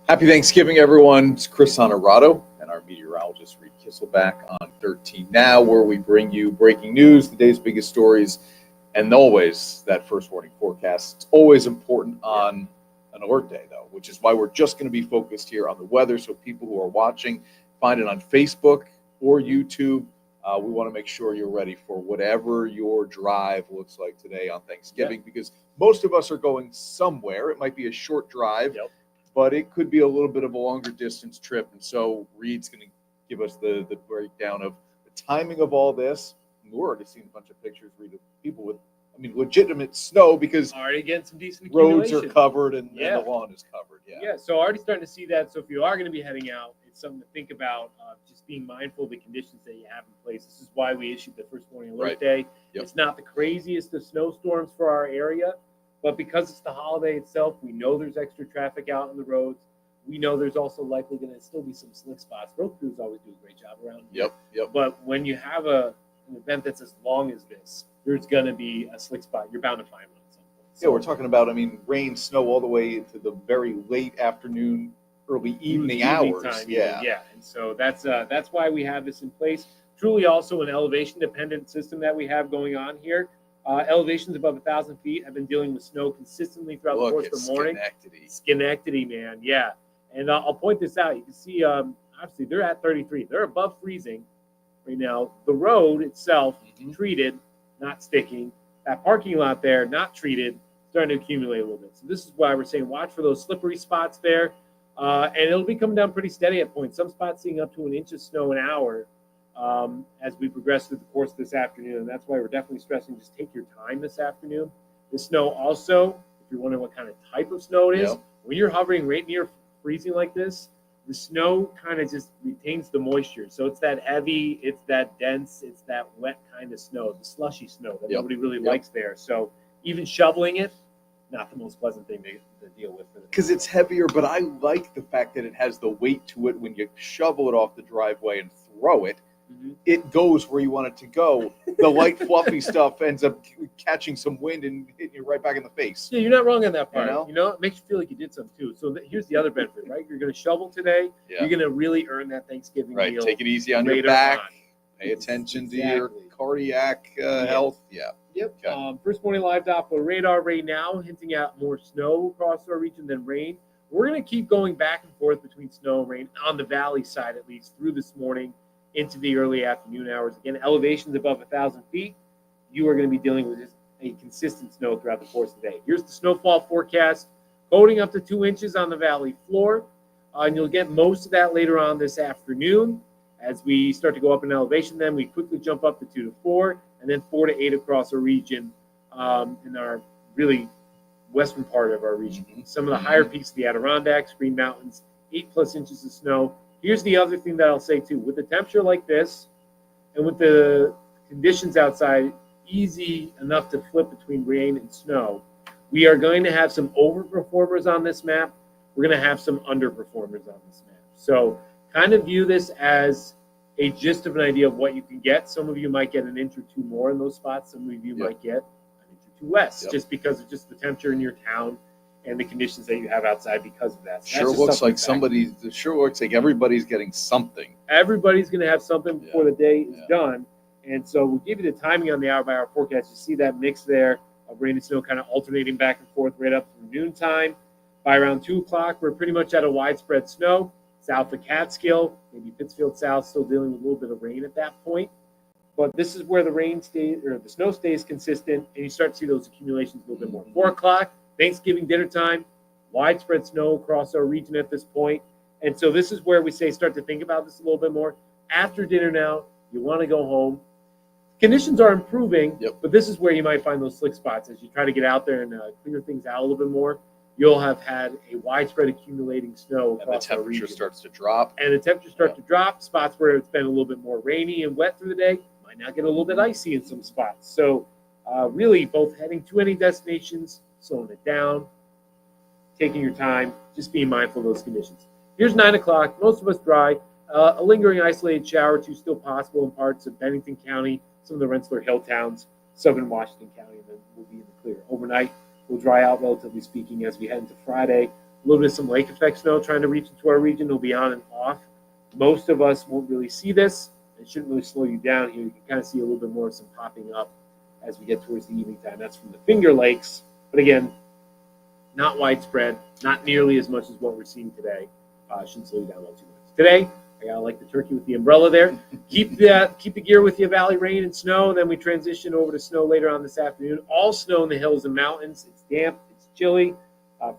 Happy Thanksgiving, everyone. It's Chris Honorado and our meteorologist Reid Kisselback on 13 Now, where we bring you breaking news, the day's biggest stories, and always that first warning forecast. It's always important on an alert day, though, which is why we're just going to be focused here on the weather. So people who are watching, find it on Facebook or YouTube. We want to make sure you're ready for whatever your drive looks like today on Thanksgiving, because most of us are going somewhere. It might be a short drive. But it could be a little bit of a longer distance trip. And so Reid's going to give us the breakdown of the timing of all this. We're already seeing a bunch of pictures, Reid, of people with, legitimate snow because already getting some decent roads are covered and the lawn is covered. So already starting to see that. So if you are going to be heading out, it's something to think about, just being mindful of the conditions that you have in place. This is why we issued the first warning alert day. It's not the craziest of snowstorms for our area. But because it's the holiday itself, we know there's extra traffic out on the roads. We know there's also likely going to still be some slick spots. Road crews always do a great job around here. But when you have an event that's as long as this, there's going to be a slick spot. You're bound to find one at some point. So, we're talking about, rain, snow all the way into the very late afternoon, early evening hours. Time, and so that's why we have this in place. Truly also an elevation-dependent system that we have going on here. Elevations above 1,000 feet have been dealing with snow consistently throughout the course of the morning. Schenectady, man, yeah. And I'll point this out. You can see, obviously, they're at 33. They're above freezing right now. The road itself, treated, not sticking. That parking lot there, not treated, starting to accumulate a little bit. So this is why we're saying watch for those slippery spots there. And it'll be coming down pretty steady at points. Some spots seeing up to an inch of snow an hour. As we progress through the course of this afternoon. And that's why we're definitely stressing just take your time this afternoon. The snow also, if you're wondering what kind of type of snow it is, when you're hovering right near freezing like this, the snow kind of just retains the moisture. So it's that heavy, it's that dense, it's that wet kind of snow, the slushy snow that nobody really likes there. So even shoveling it, not the most pleasant thing to deal with. Because it's heavier, but I like the fact that it has the weight to it when you shovel it off the driveway and throw it. It goes where you want it to go. The light, fluffy stuff ends up catching some wind and hitting you right back in the face. Yeah, you're not wrong on that part. It makes you feel like you did something too. So here's the other benefit, right? You're going to shovel today. You're going to really earn that Thanksgiving meal. Take it easy on your back. Pay attention to your cardiac health. First morning live Doppler radar right now, hinting at more snow across our region than rain. We're going to keep going back and forth between snow and rain on the valley side, at least through this morning into the early afternoon hours. Again, elevations above 1,000 feet, you are going to be dealing with just a consistent snow throughout the course of the day. Here's the snowfall forecast, coating up to 2 inches on the valley floor. And you'll get most of that later on this afternoon. As we start to go up in elevation, then we quickly jump up to 2 to 4, and then 4 to 8 across our region in our really western part of our region. Some of the higher peaks of the Adirondacks, Green Mountains, 8+ inches of snow. Here's the other thing that I'll say, too. With a temperature like this and with the conditions outside easy enough to flip between rain and snow, we are going to have some overperformers on this map. We're going to have some underperformers on this map. So kind of view this as a gist of an idea of what you can get. Some of you might get an inch or two more in those spots. Some of you might get an inch or two less just because of just the temperature in your town and the conditions that you have outside because of that. So looks like everybody's getting something. Everybody's going to have something before the day is done. And so we'll give you the timing on the hour-by-hour forecast. You see that mix there of rain and snow kind of alternating back and forth right up through noontime. By around 2 o'clock, we're pretty much at a widespread snow. South of Catskill, maybe Pittsfield South, still dealing with a little bit of rain at that point. But this is where the snow stays consistent, and you start to see those accumulations a little bit more. 4 o'clock, Thanksgiving dinner time, widespread snow across our region at this point. And so this is where we say start to think about this a little bit more. After dinner now, you want to go home. Conditions are improving, but this is where you might find those slick spots. As you try to get out there and clear things out a little bit more, you'll have had a widespread accumulating snow across our region. And the temperature starts to drop. And the temperature starts to drop. Spots where it's been a little bit more rainy and wet through the day might now get a little bit icy in some spots. So really both heading to any destinations, slowing it down, taking your time, just being mindful of those conditions. Here's 9 o'clock. Most of us dry. A lingering isolated shower or two still possible in parts of Bennington County, some of the Rensselaer Hill towns, southern Washington County, and then we'll be in the clear. Overnight, we'll dry out, relatively speaking, as we head into Friday. little bit of some lake effect snow trying to reach into our region. It'll be on and off. Most of us won't really see this. It shouldn't really slow you down here. You can kind of see a little bit more of some popping up as we get towards the evening time. That's from the Finger Lakes. But again, not widespread, not nearly as much as what we're seeing today. Shouldn't slow you down all too much. Today, I gotta like the turkey with the umbrella there. Keep the gear with you, valley rain and snow. Then we transition over to snow later on this afternoon. All snow in the hills and mountains. It's damp, it's chilly.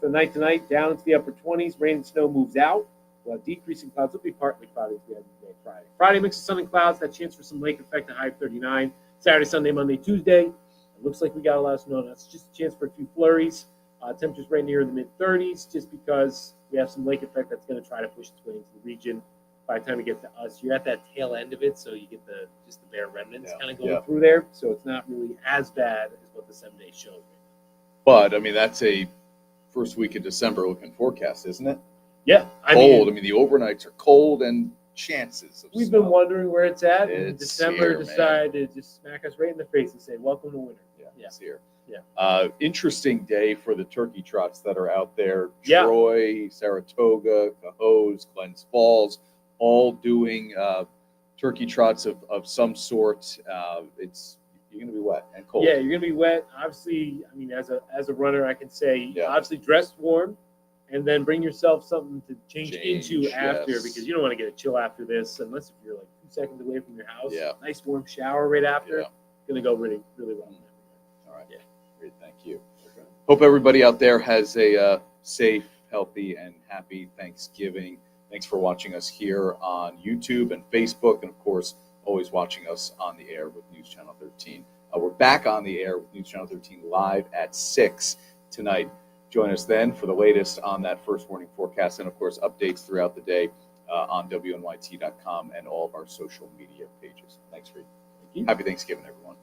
From night to night, down into the upper 20s. Rain and snow moves out. We'll have decreasing clouds. It'll be partly cloudy at the end of the day Friday. Friday, mix of sun and clouds. That chance for some lake effect, a high of 39. Saturday, Sunday, Monday, Tuesday. It looks like we got a lot of snow. That's just a chance for a few flurries. Temperatures right near the mid-30s, just because we have some lake effect that's going to try to push its way into the region. By the time it gets to us, you're at that tail end of it, so you get the bare remnants kind of going through there. So it's not really as bad as what the 7 day shows. But I mean, that's a first week of December looking forecast, isn't it? Yeah, cold. I mean, the overnights are cold and chances of we've snow. been wondering where it's at. It's December here, decided to just smack us right in the face and say, "Welcome to winter." Yeah, it's here. Yeah. Interesting day for the turkey trots that are out there. Yeah. Troy, Saratoga, Cohoes, Glens Falls, all doing turkey trots of some sort. You're going to be wet and cold. Yeah, you're going to be wet. Obviously, I mean, as a runner, I can say, obviously dress warm, and then bring yourself something to change into after, because you don't want to get a chill after this, unless if you're like 2 seconds away from your house. Yeah. Nice warm shower right after. Going to go really, really well. All right. Yeah. Great. Thank you. Okay. Hope everybody out there has a safe, healthy, and happy Thanksgiving. Thanks for watching us here on YouTube and Facebook, and of course, always watching us on the air with News Channel 13. We're back on the air with News Channel 13 live at 6 tonight. Join us then for the latest on that first warning forecast, and of course, updates throughout the day on WNYT.com and all of our social media pages. Thanks, Reid. Thank you. Happy Thanksgiving, everyone.